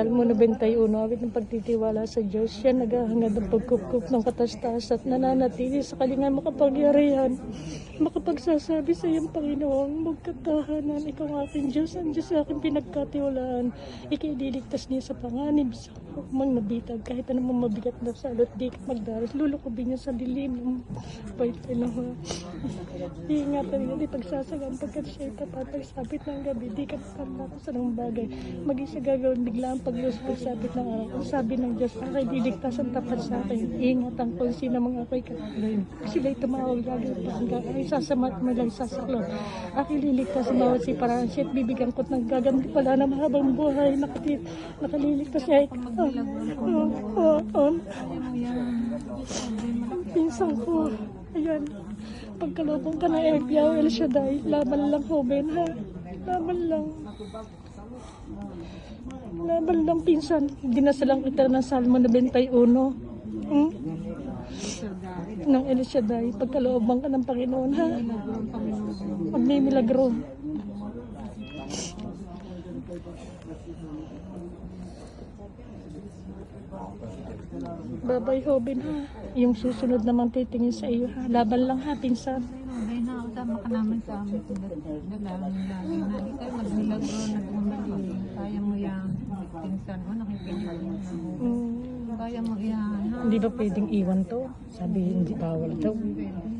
Salmo 91, awit ng pagtitiwala sa Diyos, siya naghahangad ng pagkukup ng katastas at nananatili sa kalinga makapangyarihan. Makapagsasabi sa iyong Panginoon, magkatahanan, ikaw ang aking Diyos, ang Diyos sa aking pinagkatiwalaan. Ika'y liligtas niya sa panganib, sa mang nabitag, kahit anong mabigat na salot, di ka magdaras, lulukubin niya sa dilim ng Panginoon. Iingatan niya, di pagsasagan, pagkat siya'y tapat, pagsapit ng gabi, di ka pagkakos anong bagay. Mag-isa gagawin bigla ang paglus pagsapit ng araw. Ang sabi ng Diyos, ako'y liligtas ang tapat sa akin. Iingatan ko sino mga ako'y kakalain. Sila'y tumawag lagi pa hanggang ay sasamat mo lang sasaklot. Ako'y liligtas sa bawat siparaan siya at bibigyan ko't naggaganti pala na mahabang buhay. Nakaliligtas niya ikaw. Pinsang ko. Ayan. Pagkalubong ka na Epiao El Shaddai, laban lang ho, Ben, ha? Laban lang. Laban lang, pinsan. Dinasalang kita ng Salmo 91. Ng El Shaddai, pagkalooban ka ng Panginoon, ha? Magmimilagro. Babay Hoben, ha? Yung susunod naman titingin sa iyo, ha? Laban lang, ha, pinsan. Ay na, usama ka naman sa amin. Dalangin lagi na. Di tayo magmilagro, nagmamali. Kaya mo yan. Pinsan mo, nakikinig mo. Kaya mo yan. Hindi ba pwedeng iwan to? Sabi hindi bawal daw. Pwede.